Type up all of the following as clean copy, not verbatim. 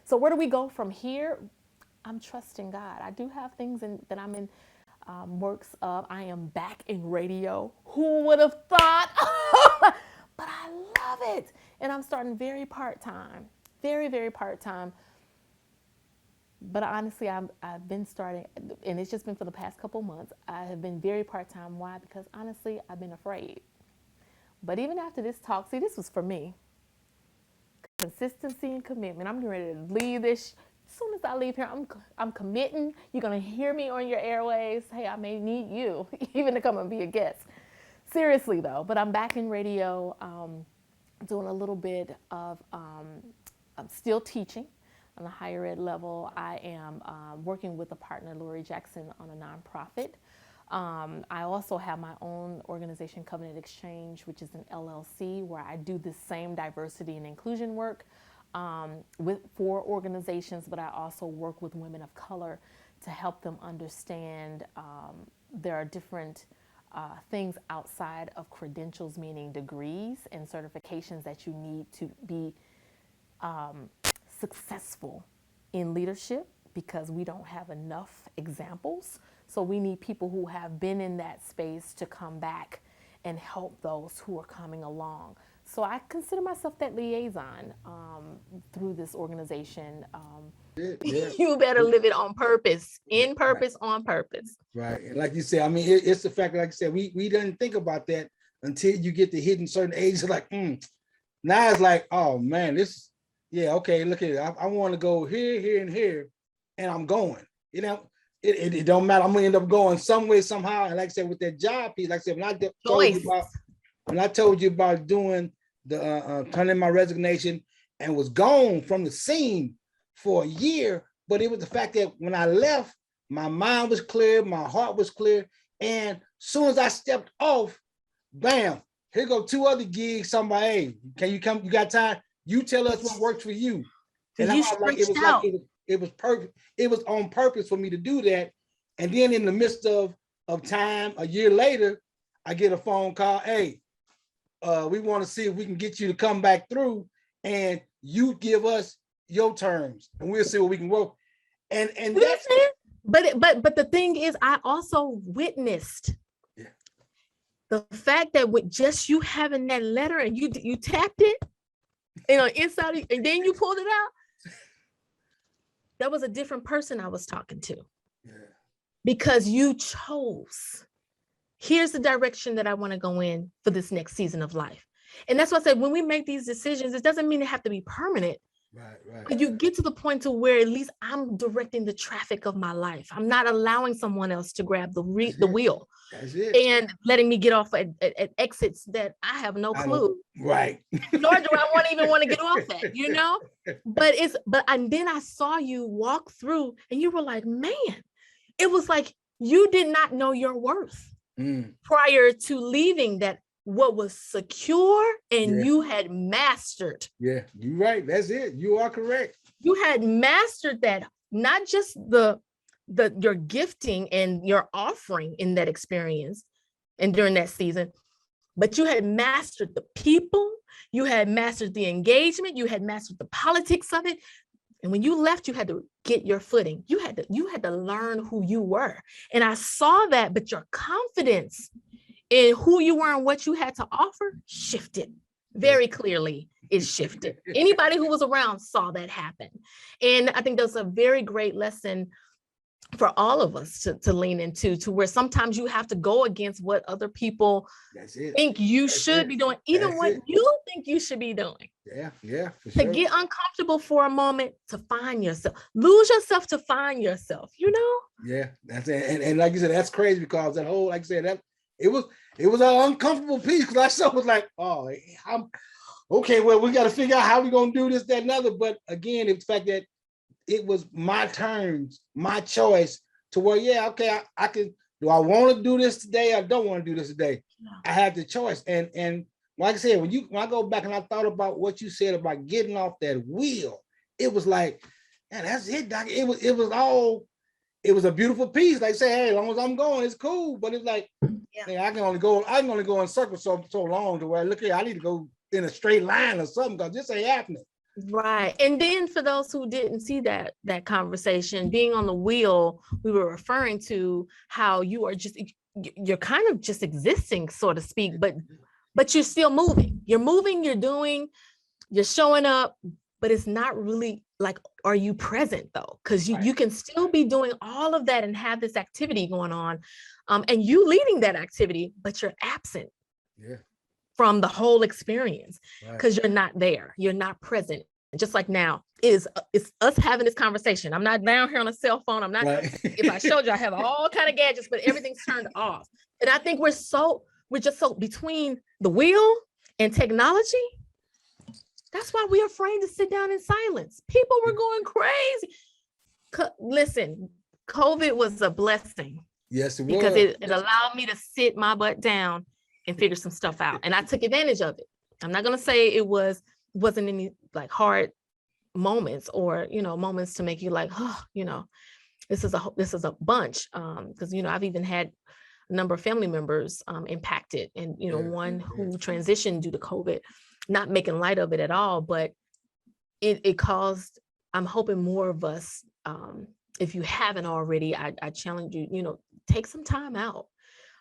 So where do we go from here? I'm trusting God. I do have things that I'm in works of. I am back in radio. Who would have thought? But I love it. And I'm starting very part-time, very, very part-time. But honestly, I've been starting, and it's just been for the past couple months. I have been very part-time. Why? Because honestly, I've been afraid. But even after this talk, see, this was for me. Consistency and commitment. I'm ready to leave this. As soon as I leave here, I'm committing. You're gonna hear me on your airwaves. Hey, I may need you even to come and be a guest. Seriously though, but I'm back in radio, doing a little bit of. I'm still teaching on a higher ed level. I am working with a partner, Lori Jackson, on a nonprofit. I also have my own organization, Covenant Exchange, which is an LLC where I do this same diversity and inclusion work for organizations, but I also work with women of color to help them understand there are different things outside of credentials, meaning degrees and certifications that you need to be successful in leadership, because we don't have enough examples. So we need people who have been in that space to come back and help those who are coming along. So I consider myself that liaison through this organization. Yeah. You better live it on purpose, in purpose, on purpose. Right. And like you said, I mean, it's the fact that, like I said, we didn't think about that until you get to hitting certain ages. Like, now it's like, oh man, okay, look at it. I want to go here, here, and here, and I'm going. You know, it don't matter. I'm gonna end up going some way, somehow. And like I said, with that job piece, like I said, when I told you about doing the turning in my resignation and was gone from the scene for a year, but it was the fact that when I left, my mind was clear, my heart was clear, and as soon as I stepped off, bam, here go 2 other gigs. Somebody, hey, can you come? You got time? You tell us what works for you. And I was like, it was perfect. It was on purpose for me to do that. And then in the midst of time, a year later, I get a phone call. Hey, we want to see if we can get you to come back through, and you give us your terms, and we'll see what we can work. And that's it. But the thing is, I also witnessed the fact that with just you having that letter and you tapped it, inside, and then you pulled it out. That was a different person I was talking to. Yeah. Because you chose. Here's the direction that I want to go in for this next season of life. And that's why I said, when we make these decisions, it doesn't mean they have to be permanent. Right. But you get to the point to where at least I'm directing the traffic of my life. I'm not allowing someone else to grab the wheel. That's it. And letting me get off at exits that I have no clue. Right. Nor do I even want to get off at, and then I saw you walk through and you were like, man, it was like you did not know your worth prior to leaving that, what was secure and you had mastered. Yeah, you're right. That's it. You are correct. You had mastered that, not just your gifting and your offering in that experience and during that season, but you had mastered the people, you had mastered the engagement, you had mastered the politics of it. And when you left, you had to get your footing. You had to learn who you were. And I saw that, but your confidence in who you were and what you had to offer shifted very clearly. It shifted. Anybody who was around saw that happen. And I think that's a very great lesson for all of us to lean into, to where sometimes you have to go against what other people think you should be doing, even what you think you should be doing. Yeah. To get uncomfortable for a moment, to find yourself, lose yourself to find yourself, Yeah, that's it. And like you said, that's crazy, because that whole, like I said, it was an uncomfortable piece because I still was like, oh, I'm okay. Well, we got to figure out how we're gonna do this, that, and other. But again, it's the fact that it was my terms, my choice to where, yeah, okay, I can. Do I want to do this today? I don't want to do this today. No. I had the choice, and like I said, when I go back and I thought about what you said about getting off that wheel, it was like, man, that's it, Doc. It was a beautiful piece. Like say, hey, as long as I'm going, it's cool. But it's like, hey, I can only go in circles so long to where look here, I need to go in a straight line or something because this ain't happening. Right. And then for those who didn't see that conversation, being on the wheel, we were referring to how you're kind of just existing, so to speak, but you're still moving. You're moving, you're doing, you're showing up, but it's not really like, are you present though? Because you can still be doing all of that and have this activity going on, and you leading that activity, but you're absent. Yeah. From the whole experience because you're not there, you're not present. Just like now, it's us having this conversation. I'm not down here on a cell phone. I'm not. If I showed you, I have all kind of gadgets, but everything's turned off. And I think we're just so between the wheel and technology. That's why we're afraid to sit down in silence. People were going crazy. Listen, COVID was a blessing. Yes, it was. Because it allowed me to sit my butt down and figure some stuff out. And I took advantage of it. I'm not going to say it wasn't any like hard moments or, moments to make you like, oh, this is a bunch. Because, I've even had a number of family members impacted and, one who transitioned due to COVID, not making light of it at all, but it caused, I'm hoping more of us, if you haven't already, I challenge you, take some time out.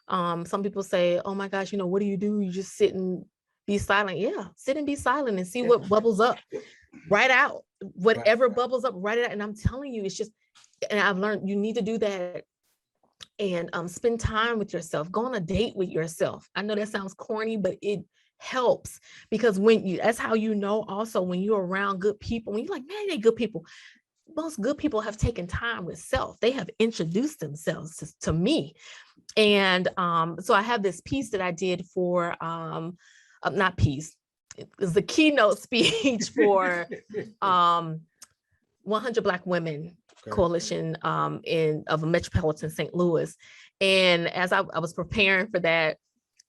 Some people say, oh my gosh, what do? You just sit and be silent. Yeah, sit and be silent and see what bubbles up. Write out whatever bubbles up, write it out. And I'm telling you, it's just, and I've learned you need to do that and spend time with yourself. Go on a date with yourself. I know that sounds corny, but it helps because that's how also when you're around good people, when you're like, man, they're good people. Most good people have taken time with self. They have introduced themselves to me. And so I have this piece that I did for, not piece, it was the keynote speech for 100 Black Women Coalition of Metropolitan St. Louis. And as I was preparing for that,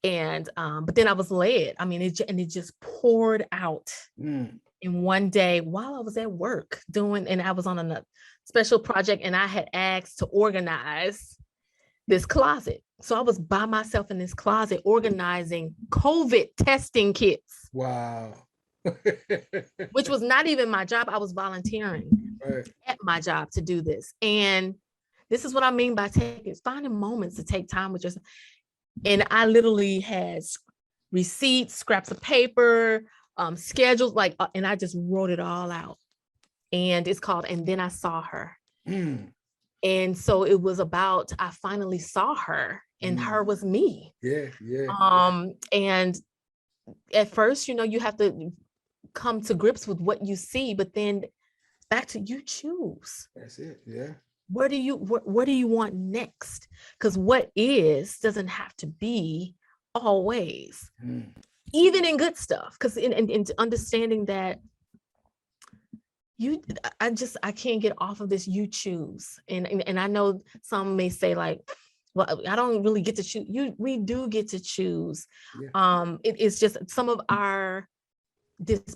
and but then I was led. I mean, it just poured out in one day while I was at work and I was on a special project and I had asked to organize this closet. So I was by myself in this closet organizing COVID testing kits. Wow. Which was not even my job. I was volunteering at my job to do this. And this is what I mean by finding moments to take time with yourself. And I literally had receipts, scraps of paper, schedules, and I just wrote it all out. And it's called, And Then I Saw Her. And so it was about, I finally saw her and her was me. Yeah. And at first, you have to come to grips with what you see, but then back to you choose. That's it. Yeah. What do you want next? Because what is doesn't have to be always, even in good stuff. Because in understanding that I can't get off of this. You choose, and I know some may say like, well, I don't really get to choose. We do get to choose. Yeah. It's just some of our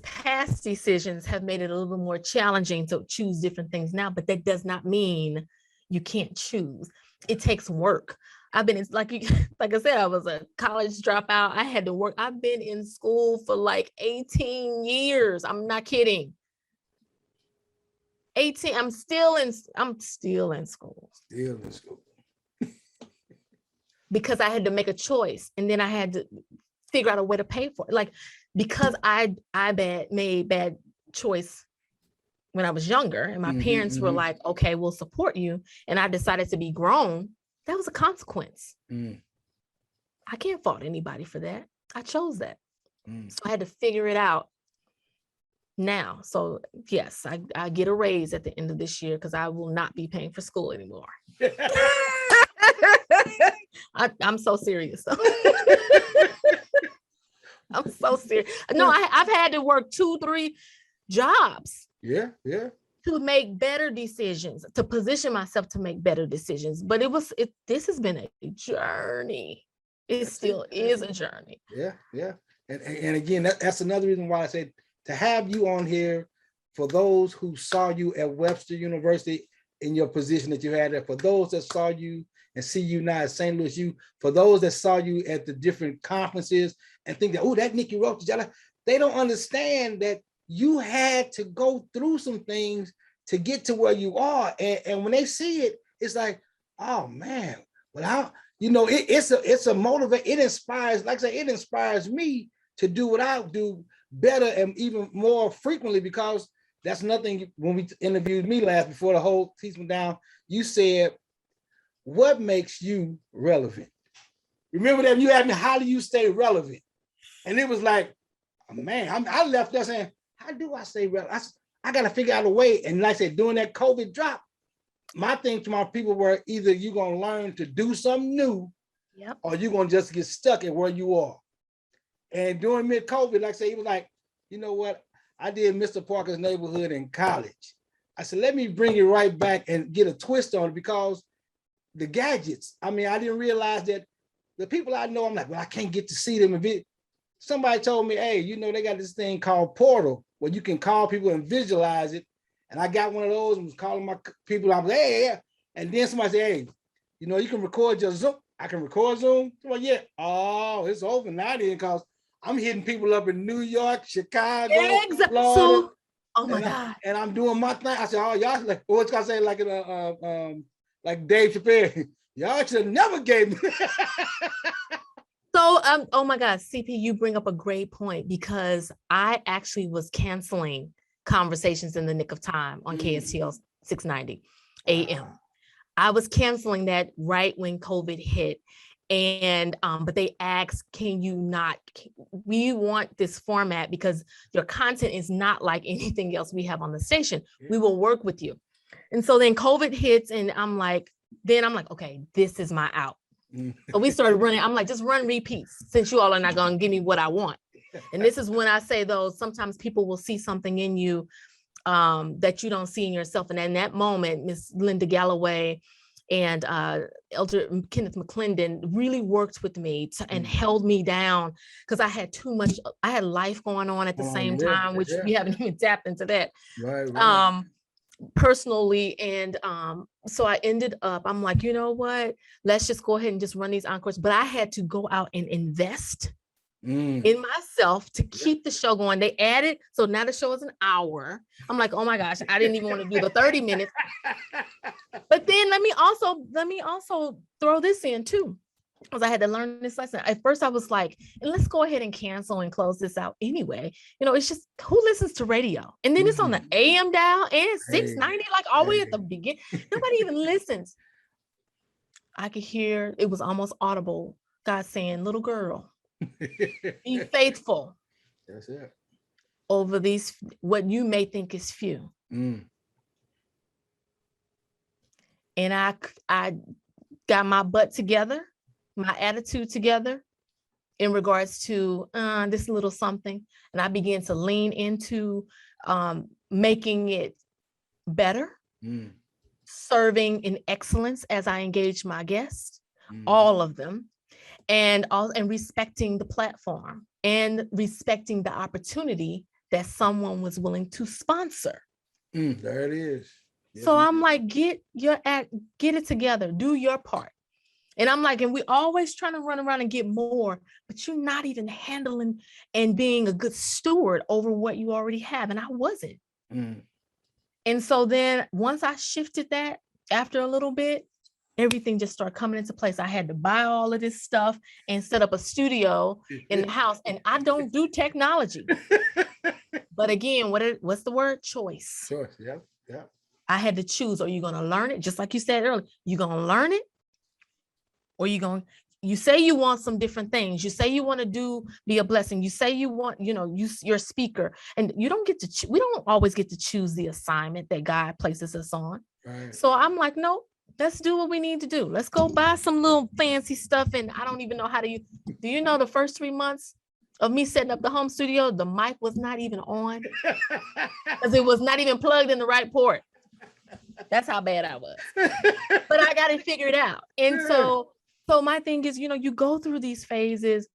past decisions have made it a little bit more challenging to choose different things now, but that does not mean you can't choose. It takes work. I've been like I said, I was a college dropout. I had to work. I've been in school for like 18 years. I'm not kidding. 18. I'm still in school. Still in school. Because I had to make a choice, and then I had to figure out a way to pay for it. Like, because I made bad choice when I was younger, and my parents were like, okay, we'll support you. And I decided to be grown. That was a consequence. I can't fault anybody for that. I chose that. So I had to figure it out now. So yes, I get a raise at the end of this year because I will not be paying for school anymore. I'm so serious. I'm so serious. No, I've had to work 2-3 jobs. Yeah. To make better decisions, to position myself to make better decisions. But this has been a journey. It still is a journey. Yeah. And again, that's another reason why I said to have you on here for those who saw you at Webster University in your position that you had there, for those that saw you and see you now at St. Louis U, for those that saw you at the different conferences and think that, oh, that Nikki Roach, they don't understand that you had to go through some things to get to where you are. And when they see it, it's like, oh man, well, how, it's a motivate. It inspires, like I said, it inspires me to do what I do better and even more frequently, because that's nothing. When we interviewed me last before the whole piece went down, you said, what makes you relevant? Remember that you asked me, how do you stay relevant? And it was like, oh, man, I left there saying, how do I stay relevant? I got to figure out a way. And like I said, during that COVID drop, my thing to my people were either you're going to learn to do something new, or you're going to just get stuck at where you are. And during mid-COVID, like I said, he was like, you know what? I did Mr. Parker's Neighborhood in college. I said, let me bring it right back and get a twist on it, because the gadgets, I mean, I didn't realize that the people I know, I'm like, well, I can't get to see them. Somebody told me, hey, they got this thing called Portal where you can call people and visualize it. And I got one of those and was calling my people. I was like, hey, yeah. And then somebody said, hey, you can record your Zoom. I can record Zoom. Well, yeah. Oh, it's over now then, because I'm hitting people up in New York, Chicago, Florida. So, oh my God. And I'm doing my thing. I said, oh, y'all, like, what's going to say, like, like Dave Chappelle, y'all should have never gave me. So, oh my God, CP, you bring up a great point, because I actually was canceling conversations in the nick of time on KSTL 690 AM. I was canceling that right when COVID hit. And, but they asked, we want this format because your content is not like anything else we have on the station. We will work with you. And so then COVID hits and I'm like, okay, this is my out. So we started running. I'm like, just run repeats since you all are not going to give me what I want. And this is when I say, though, sometimes people will see something in you that you don't see in yourself. And in that moment, Miss Linda Galloway and Elder Kenneth McClendon really worked with me and held me down, because I had too much. I had life going on at the same time, which we haven't even tapped into that. Right. Personally. And so I ended up, I'm like, you know what, let's just go ahead and just run these encores. But I had to go out and invest in myself to keep the show going. They added, so now the show is an hour. I'm like, oh my gosh, I didn't even want to do the 30 minutes. But then let me also throw this in too, because I had to learn this lesson. At first I was like, let's go ahead and cancel and close this out anyway. It's just, who listens to radio? And then it's on the AM dial and 690, like all the way at the beginning. Nobody even listens. I could hear, it was almost audible, God saying, little girl, be faithful. That's it. Over these, what you may think is few. And I got my butt together, my attitude together in regards to this little something. And I began to lean into making it better, serving in excellence as I engage my guests, all of them, and respecting the platform and respecting the opportunity that someone was willing to sponsor. There it is. So I'm like, get it together, do your part. And I'm like, and we always trying to run around and get more, but you're not even handling and being a good steward over what you already have. And I wasn't. And so then once I shifted that, after a little bit, everything just started coming into place. I had to buy all of this stuff and set up a studio in the house. And I don't do technology. But again, what's the word? Choice. Choice, yeah. I had to choose. Are you going to learn it? Just like you said earlier, you going to learn it? Or you say you want some different things. You say you want to be a blessing. You say you want, you're a speaker, and you don't get to, we don't always get to choose the assignment that God places us on. Right. So I'm like, no, let's do what we need to do. Let's go buy some little fancy stuff. And I don't even know how to use. Do you know the first 3 months of me setting up the home studio, the mic was not even on because it was not even plugged in the right port. That's how bad I was. But I got it figured out. And so my thing is, you go through these phases.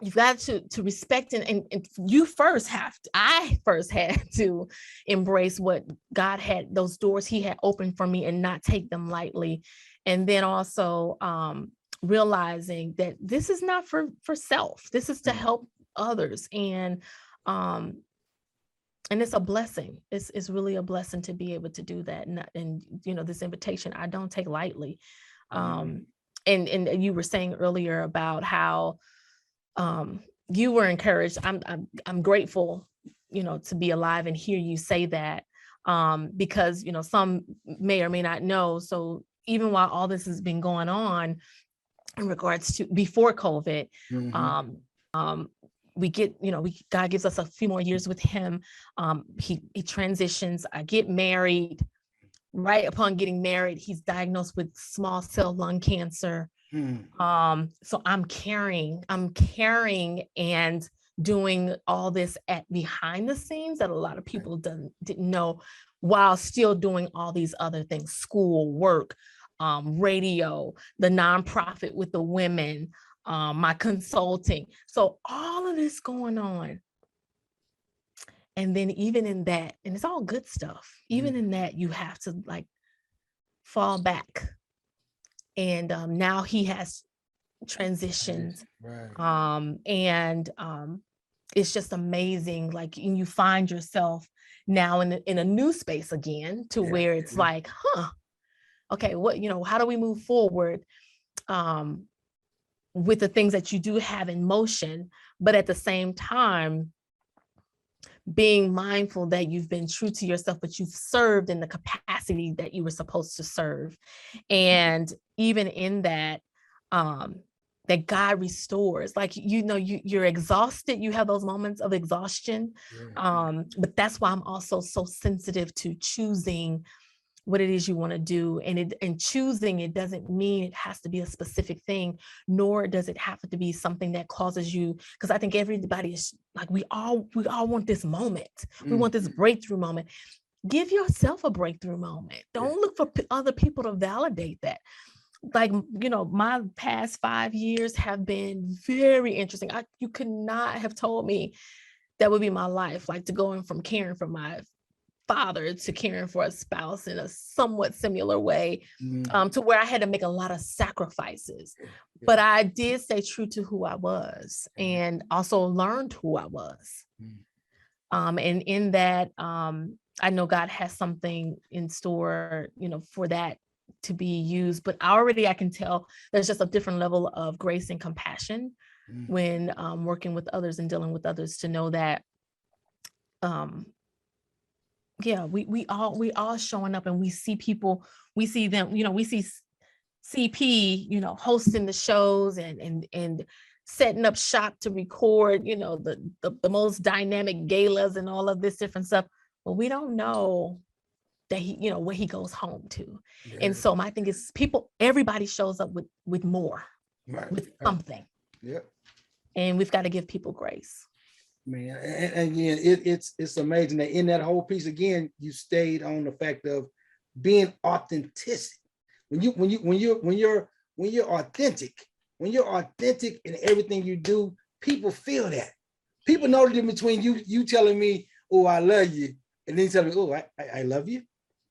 You've got to respect and you first have to, I first had to embrace what God had, those doors he had opened for me and not take them lightly. And then also realizing that this is not for self, this is to help others. And it's a blessing. It's really a blessing to be able to do that. And this invitation, I don't take lightly. And you were saying earlier about how you were encouraged. I'm grateful, to be alive and hear you say that, because, some may or may not know. So even while all this has been going on in regards to before COVID, we get, God gives us a few more years with him. He transitions. I get married. Right upon getting married, he's diagnosed with small cell lung cancer. So I'm carrying and doing all this behind the scenes that a lot of people didn't know, while still doing all these other things: school, work, radio, the nonprofit with the women, my consulting. So all of this going on. And then even in that, and it's all good stuff, even in that, you have to fall back. And now he has transitioned. Right. And it's just amazing. And you find yourself now in a new space again, to where it's okay, what, how do we move forward with the things that you do have in motion, but at the same time, being mindful that you've been true to yourself, but you've served in the capacity that you were supposed to serve. And even in that, that God restores, you're exhausted. You have those moments of exhaustion. But that's why I'm also so sensitive to choosing what it is you want to do. And choosing, it doesn't mean it has to be a specific thing, nor does it have to be something that causes you, because I think everybody is we all want this moment. We want this breakthrough moment. Give yourself a breakthrough moment. Don't look for other people to validate that. My past 5 years have been very interesting. You could not have told me that would be my life, to going from caring for my father to caring for a spouse in a somewhat similar way, to where I had to make a lot of sacrifices. But I did stay true to who I was, and also learned who I was. And in that, I know God has something in store, for that to be used. But I can tell there's just a different level of grace and compassion when working with others and dealing with others, to know that we all showing up, and we see people, we see them, we see CP, hosting the shows and setting up shop to record, the most dynamic galas and all of this different stuff. But we don't know that he, where he goes home to. And so my thing is, everybody shows up with more, with something. And we've got to give people grace. Man, and again, it's amazing that in that whole piece, again, you stayed on the fact of being authentic. When you're authentic in everything you do, people feel that. People know the difference between you telling me, "Oh, I love you," and then telling me, "Oh, I love you."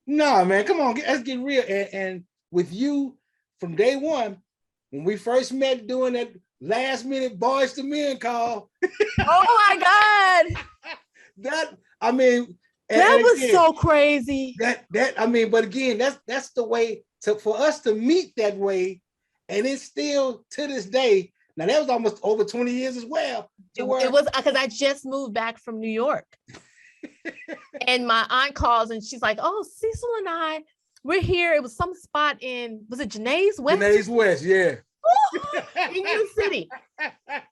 No, man, come on, let's get real. And with you, from day one, when we first met doing that last minute Boys to Men call. Oh my God. That was again, so crazy. But again, that's the way for us to meet that way. And it's still to this day. Now that was almost over 20 years as well. It was because I just moved back from New York. And my aunt calls and she's like, "Oh, Cecil and we're here." It was some spot was it Janae's West? Janae's West, yeah. In New City.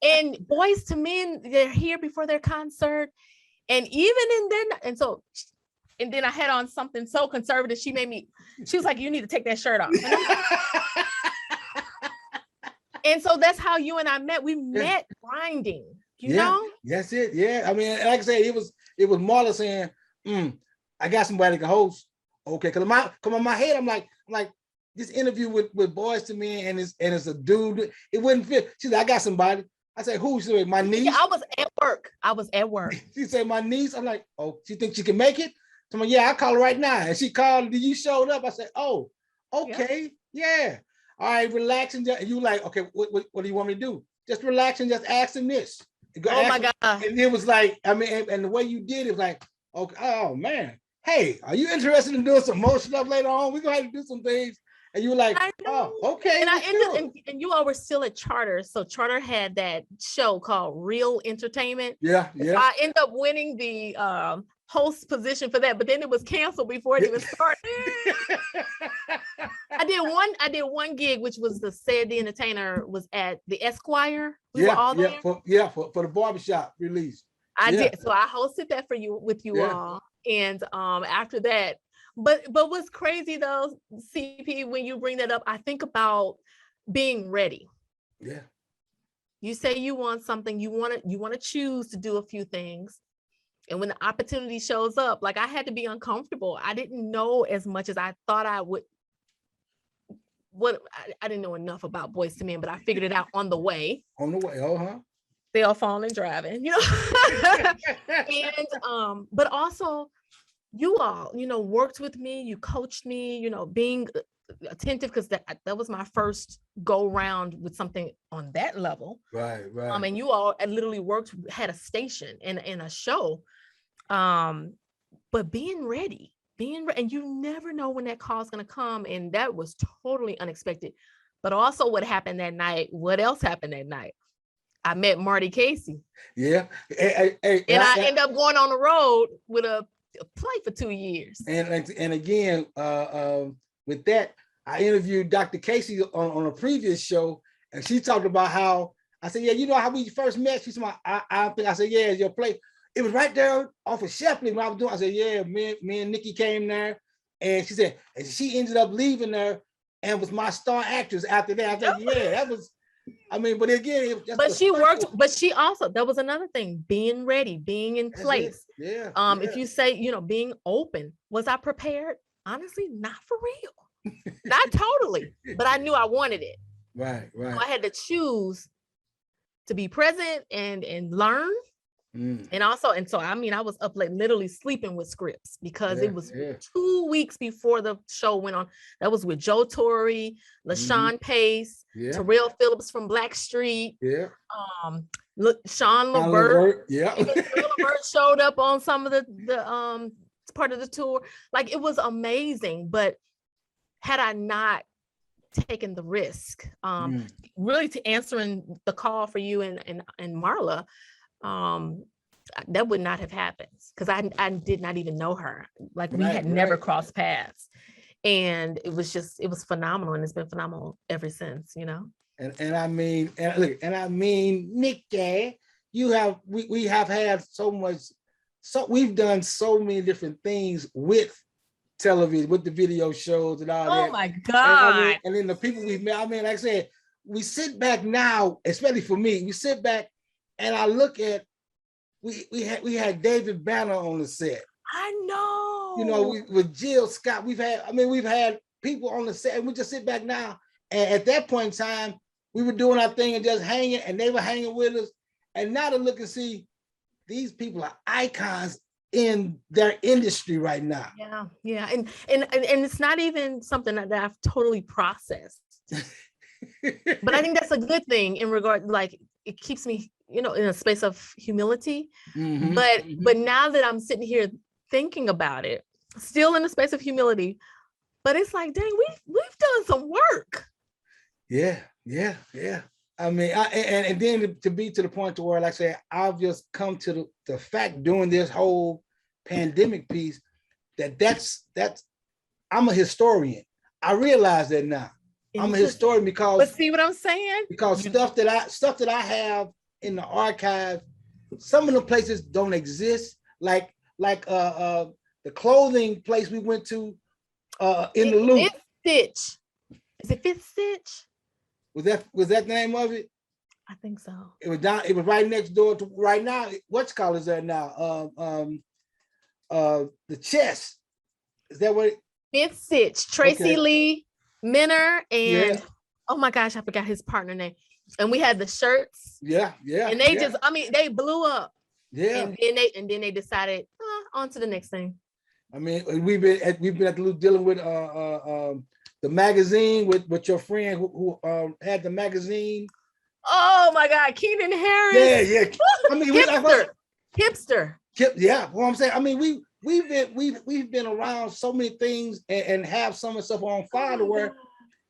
And Boys to Men, they're here before their concert. And even in then, and so And then I had on something so conservative. She was like, you need to take that shirt off. And so that's how you and I met. We met grinding, you know? That's it. Yeah. I mean, like I said, it was Marla saying, I got somebody to host. Okay. Cause in my head, I'm like, this interview with Boys to Men and it's a dude. It wouldn't fit. She said, I got somebody. I said, who? She said, my niece. Yeah, I was at work. She said, my niece. I'm like, oh, she thinks she can make it? So I'm like, yeah, I'll call her right now. And she called, and you showed up. I said, oh, okay. Yeah. All right, relax. And you like, okay, what do you want me to do? Just relax and just ask him this. Oh my God. And it was like, I mean, and the way you did it was like, okay, oh man. Hey, are you interested in doing some more stuff later on? We're gonna have to do some things. And you were like, oh, okay. And you all were still at Charter. So Charter had that show called Real Entertainment. Yeah. So I ended up winning the host position for that, but then it was canceled before it even started. I did one gig, which was the Entertainer was at the Esquire. We were all there. For the barbershop release. I did. So I hosted that for you with you all. And after that, but what's crazy though, CP, when you bring that up, I think about being ready. Yeah. You say you want something, you want to choose to do a few things. And when the opportunity shows up, like I had to be uncomfortable. I didn't know as much as I thought I would. I didn't know enough about Boys to Men, but I figured it out on the way. Cell phone and driving, you know. And but also you all, you know, worked with me, you coached me, you know, being attentive, because that was my first go round with something on that level. Right. And you all literally had a station and a show. But being ready, and you never know when that call is going to come. And that was totally unexpected. But also what happened that night, what else happened that night? I met Marty Casey. Yeah. I ended up going on the road with a play for 2 years. And again, with that, I interviewed Dr. Casey on a previous show, and she talked about how I said, yeah, you know how we first met? She said, I said, yeah, it's your play. It was right there off of Shepley when I was doing. I said, yeah, me and Nikki came there, and she said, and she ended up leaving there and was my star actress after that. I said, yeah, that was. I mean, but again, it was just but she worked. But she also, that was another thing, being ready, being in place. Yeah. If you say, you know, being open, was I prepared? Honestly, not for real, not totally, but I knew I wanted it. Right. So I had to choose to be present and learn. And also, and so I mean, I was up late, literally sleeping with scripts, because it was 2 weeks before the show went on. That was with Joe Torre, LaShawn Pace, Terrell Phillips from Blackstreet, Sean Levert. Levert showed up on some of the part of the tour. Like, it was amazing. But had I not taken the risk, really, to answering the call for you and Marla, that would not have happened, because I did not even know her. Like, we had never crossed paths, and it was phenomenal, and it's been phenomenal ever since, you know. And I mean, Nikki, we have had so much, so we've done so many different things with television, with the video shows and all that. Oh my God. And then the people we've met, I mean, like I said, we sit back now, especially for me, we sit back and I look at, we had David Banner on the set. I know. You know, with Jill Scott, we've had people on the set, and we just sit back now. And at that point in time, we were doing our thing and just hanging, and they were hanging with us. And now to look and see, these people are icons in their industry right now. Yeah. And it's not even something that I've totally processed. But I think that's a good thing in regard, like, it keeps me, you know, in a space of humility. But now that I'm sitting here thinking about it, still in a space of humility, but it's like, dang, we've done some work. Yeah. I mean, and then to be to the point to where, like I say, I've just come to the fact doing this whole pandemic piece that's I'm a historian. I realize that now. I'm a historian because. But see what I'm saying? Because stuff that I have in the archive, some of the places don't exist. Like the clothing place we went to in the Loop. Fifth Stitch. Is it Fifth Stitch? Was that the name of it? I think so. It was down. It was right next door to right now. What's called is there now? The Chess. Is that what? Fifth Stitch. Tracy Lee Minner and oh my gosh, I forgot his partner name. And we had the shirts. Yeah. And they just, I mean, they blew up. Yeah. And then they decided on to the next thing. I mean, we've been at the Loop dealing with the magazine with your friend who had the magazine. Oh my God, Keenan Harris. Yeah. I mean, hipster. Yeah, what I'm saying. I mean, we've been around so many things and have some of the stuff on file to where,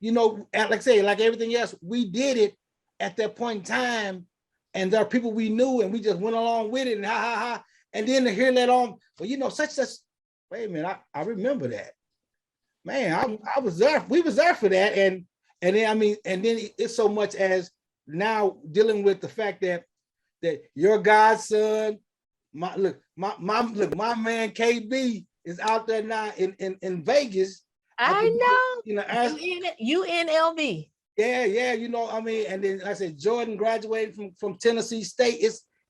you know, like I say, like everything else, we did it at that point in time, and there are people we knew, and we just went along with it, and ha. And then to hear that on, well, you know, such. Wait a minute, I remember that. Man, I was there. We was there for that, and then I mean, and then it's so much as now dealing with the fact that your godson, my man KB is out there now in Vegas. I know. You know, UNLV. Yeah, you know, I mean, and then like I said, Jordan graduated from Tennessee State.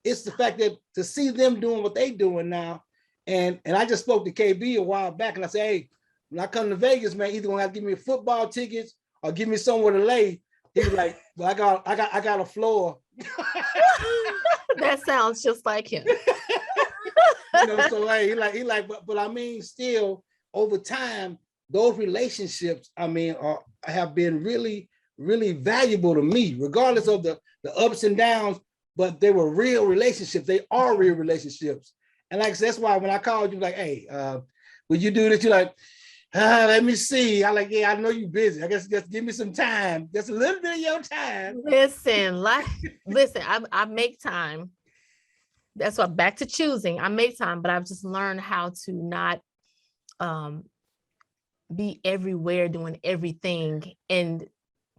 It's the fact that to see them doing what they doing now, and I just spoke to KB a while back, and I said, hey, when I come to Vegas, man, either gonna have to give me football tickets or give me somewhere to lay. He was like, well, I got a floor. That sounds just like him. You know, so hey, he like, but I mean, still over time, those relationships, I mean, have been really, really valuable to me, regardless of the ups and downs. But they were real relationships. They are real relationships. And like that's why when I called you, like, hey, will you do this? You're like, let me see. I like, yeah, I know you're busy. I guess just give me some time, just a little bit of your time. Listen, I make time. That's why back to choosing. I make time, but I've just learned how to not be everywhere doing everything and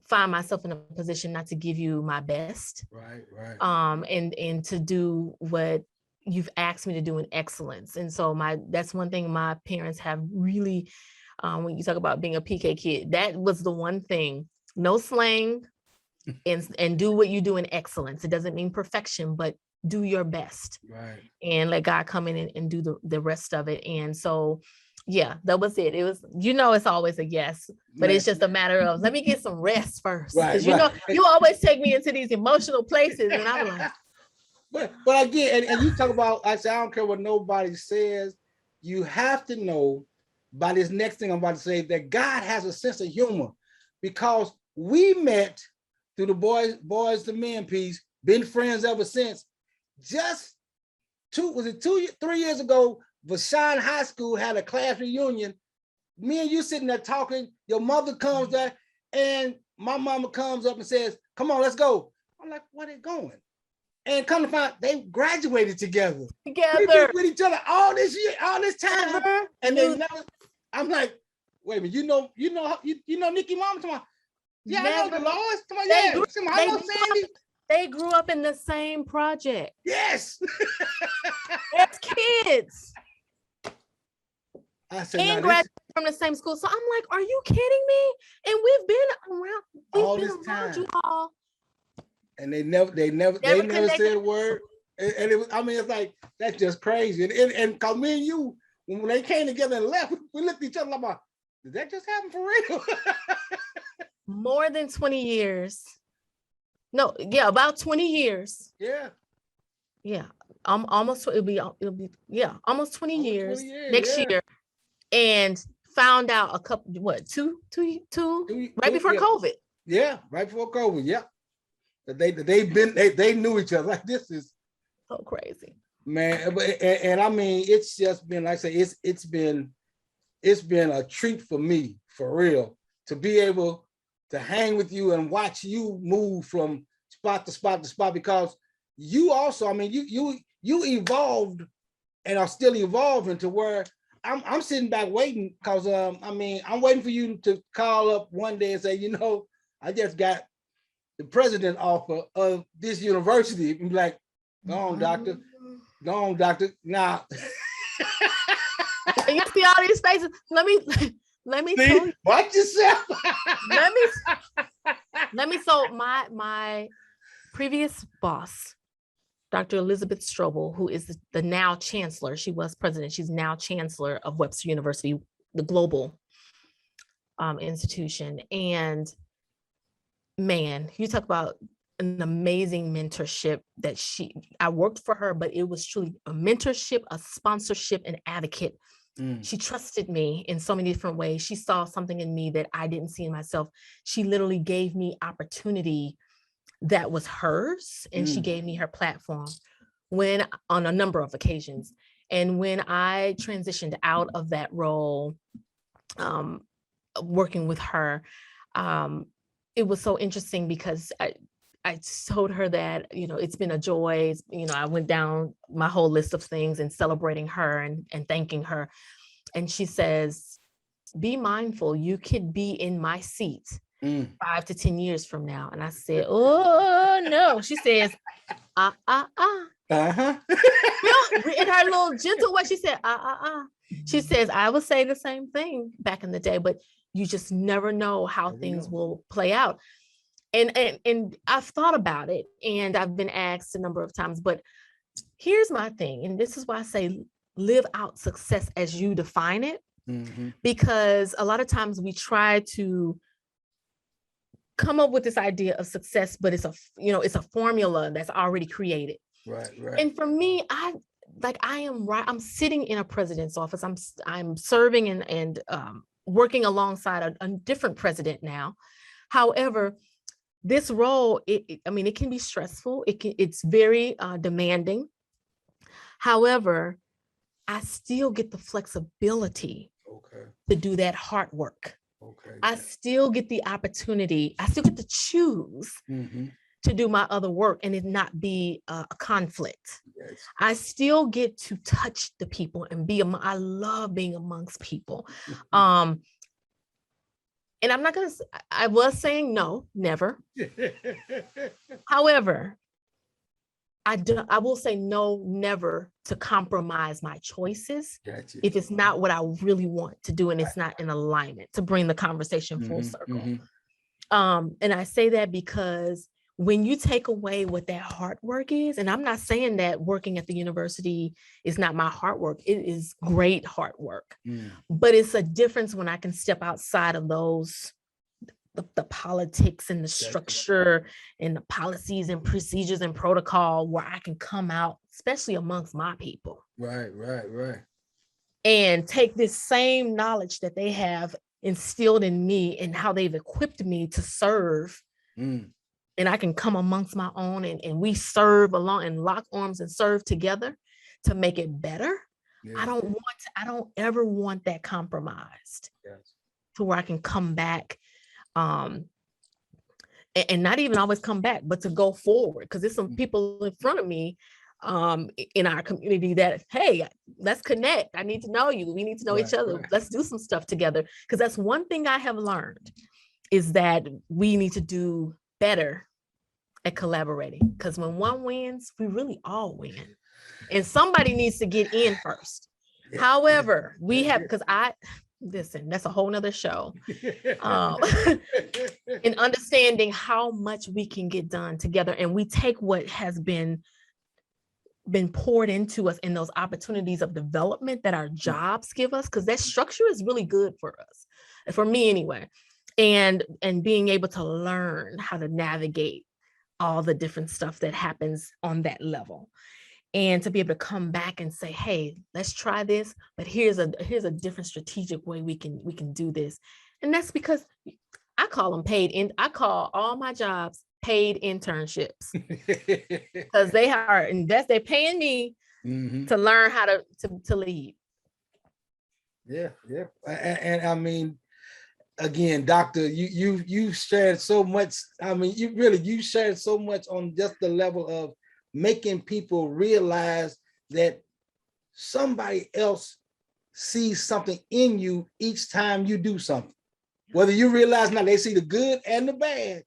find myself in a position not to give you my best. Right. And to do what you've asked me to do in excellence. And so that's one thing my parents have really, when you talk about being a PK kid, that was the one thing, no slang and do what you do in excellence. It doesn't mean perfection, but do your best. Right. And let God come in and do the rest of it. And so, yeah, that was it. It was, you know, it's always a yes, but it's just a matter of, let me get some rest first. Right. You know, you always take me into these emotional places and I'm like, but again, and you talk about, I say, I don't care what nobody says. You have to know by this next thing I'm about to say that God has a sense of humor, because we met through the boys to men piece, been friends ever since. Just 3 years ago, Vashon High School had a class reunion. Me and you sitting there talking, your mother comes there, and my mama comes up and says, come on, let's go. I'm like, where they going? And come to find they graduated together. We've been with each other all this time. And then I'm like, wait a minute, you know Nikki mama? Come on. Yeah, I know Dolores. Come on, I know Sandy. They grew up in the same project. Yes. As kids. I said, and graduated from the same school. So I'm like, are you kidding me? And we've been around all this time. You all. And they never said a word. And it was, I mean, it's like, that's just crazy. And cause me and you, when they came together and left, we looked at each other like, did that just happen for real? More than 20 years. No, yeah, about 20 years. Yeah. Yeah. Almost it'll be almost 20 years next year. And found out a couple, two right before COVID. Yeah, right before COVID. Yeah. They knew each other. Like, this is so crazy, man. And I mean, it's just been, like I say, it's been a treat for me, for real, to be able to hang with you and watch you move from spot to spot to spot, because you also, I mean, you evolved and are still evolving to where I'm sitting back waiting, because I mean, I'm waiting for you to call up one day and say, you know, I just got the president offer of this university. And be like, go on, doctor. Now. You see all these faces. Let me See, tell you. watch yourself. Let me. So my previous boss, Dr. Elizabeth Strobel, who is the now chancellor, she was president, she's now chancellor of Webster University, the global institution. And man, you talk about an amazing mentorship that I worked for her, but it was truly a mentorship, a sponsorship, an advocate. She trusted me in so many different ways. She saw something in me that I didn't see in myself. She literally gave me opportunity that was hers, and she gave me her platform on a number of occasions. And when I transitioned out of that role, working with her, it was so interesting because I told her that, it's been a joy. I went down my whole list of things and celebrating her and thanking her. And she says, be mindful, you could be in my seat 5 to 10 years from now. And I said, oh, no. She says, Uh-huh. In her little gentle way, she said, She says, I would say the same thing back in the day, but you just never know how things will play out. And I've thought about it, and I've been asked a number of times, but here's my thing. And this is why I say, live out success as you define it, because a lot of times we try to come up with this idea of success, but it's a formula that's already created. Right. And for me, I'm sitting in a president's office. I'm serving and working alongside a different president now. However, this role, it can be stressful. It's very demanding. However, I still get the flexibility to do that hard work. I still get the opportunity. I still get to choose to do my other work and it not be a conflict. Yes. I still get to touch the people and I love being amongst people. And I was saying no, never. However, I will say no, never to compromise my choices if it's not what I really want to do and it's not in alignment, to bring the conversation full circle. And I say that because when you take away what that hard work is, and I'm not saying that working at the university is not my hard work, it is great hard work, but it's a difference when I can step outside of the politics and the structure and the policies and procedures and protocol, where I can come out, especially amongst my people. Right. And take this same knowledge that they have instilled in me and how they've equipped me to serve. And I can come amongst my own and we serve along and lock arms and serve together to make it better. Yeah. I don't ever want that compromised to where I can come back and not even always come back, but to go forward. Because there's some people in front of me in our community that, hey, let's connect. I need to know you. We need to know each other. Right. Let's do some stuff together. Because that's one thing I have learned is that we need to do better at collaborating. Because when one wins, we really all win. And somebody needs to get in first. However, we have, because listen, that's a whole nother show. In understanding how much we can get done together, and we take what has been poured into us in those opportunities of development that our jobs give us, because that structure is really good for us, for me anyway, and being able to learn how to navigate all the different stuff that happens on that level. And to be able to come back and say, hey, let's try this, but here's a different strategic way we can do this. And that's because I call them I call all my jobs paid internships, because they're paying me to learn how to lead. Yeah. And I mean, again, Doctor, you shared so much. I mean, you shared so much on just the level of making people realize that somebody else sees something in you each time you do something. Whether you realize now, they see the good and the bad,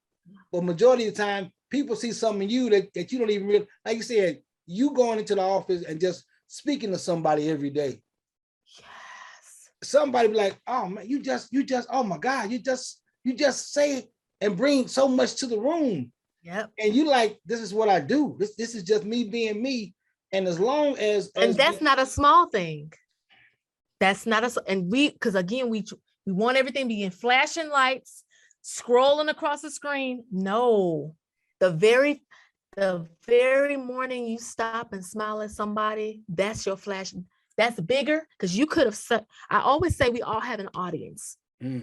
but majority of the time, people see something in you that you don't even realize. Like you said, you going into the office and just speaking to somebody every day. Yes. somebody be like, oh man, you just, oh my God, you just say and bring so much to the room. Yep. And you like, this is what I do. This is just me being me. And as long as and that's not a small thing. That's not a, and because again, we want everything being flashing lights, scrolling across the screen. No, the very morning you stop and smile at somebody, that's your flash. That's bigger because you could have said, I always say we all have an audience.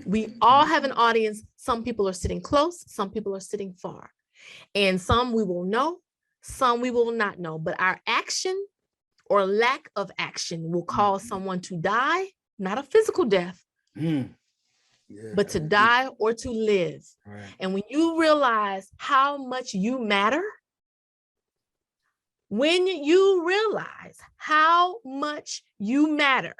We all have an audience. Some people are sitting close, some people are sitting far. And some we will know, some we will not know. But our action or lack of action will cause someone to die, not a physical death, but to die or to live. Right. And when you realize how much you matter, when you realize how much you matter,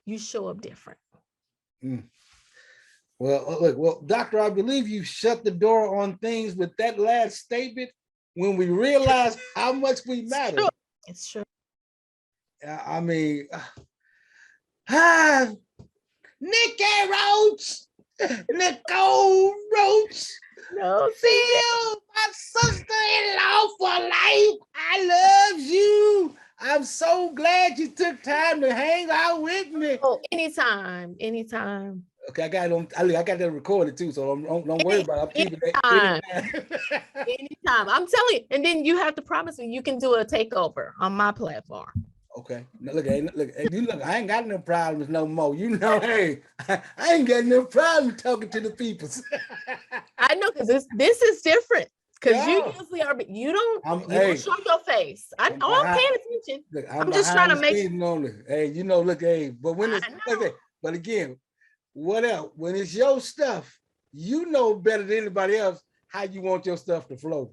you show up different. Well, look, well, Doctor, I believe you shut the door on things with that last statement. When we realize how much we matter, it's true. I mean, Nicole Roach, Nicole Roach, No, Phil, my sister-in-law for life. I love you. I'm so glad you took time to hang out with me. Oh, anytime. Okay, I got that recorded too, so don't worry about it. I'm keeping it Anytime. I'm telling you. And then you have to promise me you can do a takeover on my platform. Okay. Now look, I ain't got no problems no more. You know, hey, I ain't got no problem talking to the people. I know, because this is different. Because you usually are, but you don't show your face. I'm paying attention. Look, I'm just trying to make it. Hey, you know, look, hey, but when it's but again, what else? When it's your stuff, you know better than anybody else how you want your stuff to flow.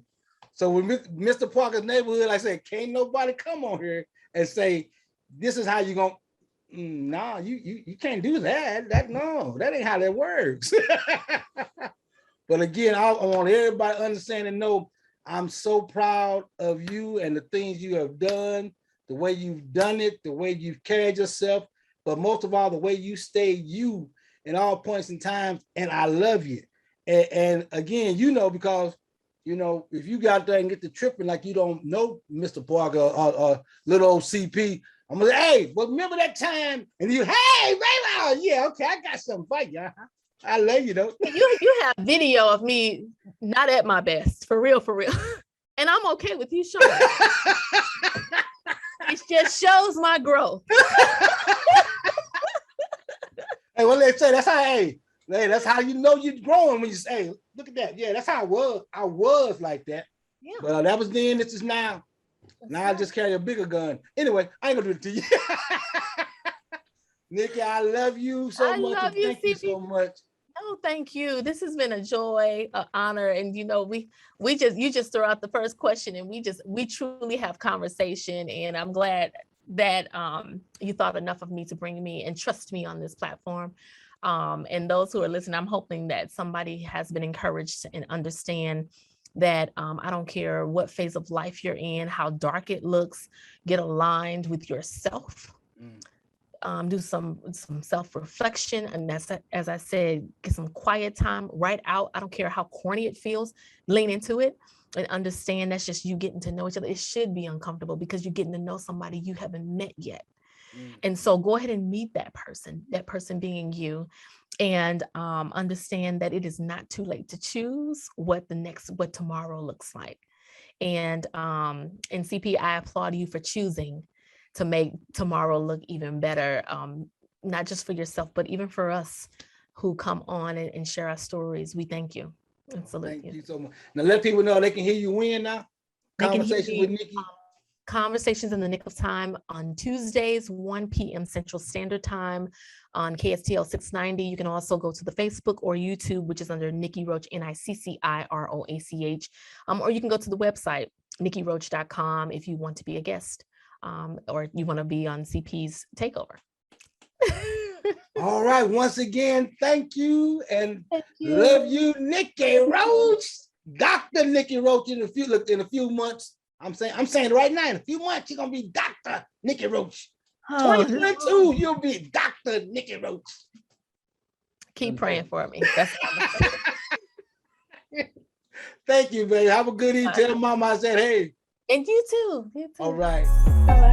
So when Mr. Parker's neighborhood, I say, can't nobody come on here and say, this is how you gonna. No, you can't do that. That ain't how that works. But again, I want everybody to understand and know I'm so proud of you and the things you have done, the way you've done it, the way you've carried yourself, but most of all, the way you stay you in all points and times. And I love you. And again, because if you got there and get to tripping like you don't know Mr. Parker or little old CP, I'm gonna say, hey, but remember that time? And you, hey, baby, oh, yeah, okay, I got something for you. I love you though. You have video of me not at my best, for real. And I'm okay with you showing it. It just shows my growth. Hey, well, let's say that's how you know you're growing when you say, hey, look at that. Yeah, that's how I was. I was like that. Yeah. But that was then, this is now. Now I just carry a bigger gun. Anyway, I ain't gonna do it to you. Nikki, I love you so much. Love you, thank you so much. Oh, thank you. This has been a joy, an honor. And you just throw out the first question and we truly have conversation. And I'm glad that you thought enough of me to bring me and trust me on this platform. And those who are listening, I'm hoping that somebody has been encouraged and understand that I don't care what phase of life you're in, how dark it looks, get aligned with yourself. Do some self-reflection, and that's, as I said, get some quiet time, write out. I don't care how corny it feels, lean into it and understand that's just you getting to know each other. It should be uncomfortable because you're getting to know somebody you haven't met yet. And so go ahead and meet that person being you, and understand that it is not too late to choose what tomorrow looks like. And CP, I applaud you for choosing to make tomorrow look even better, not just for yourself, but even for us who come on and share our stories. We thank you. Absolutely. Thank you so much. Now let people know they can hear you when now. Conversation with Nikki. Conversations in the Nick of Time on Tuesdays, 1 p.m. Central Standard Time on KSTL 690. You can also go to the Facebook or YouTube, which is under Nicki Roach, NICCIROACH. Or you can go to the website, NickiRoach.com, if you want to be a guest. Or you want to be on CP's takeover. All right. Once again, thank you and love you, Nicole Roach, Dr. Nicole Roach. In a few months, I'm saying it right now. In a few months, you're gonna be Dr. Nicole Roach. Oh, 2022, you'll be Dr. Nikki Roach. keep praying for me. That's all I'm gonna say. Thank you, baby. Have a good evening. Tell mama I said, hey. And you too. You too. All right. Bye-bye.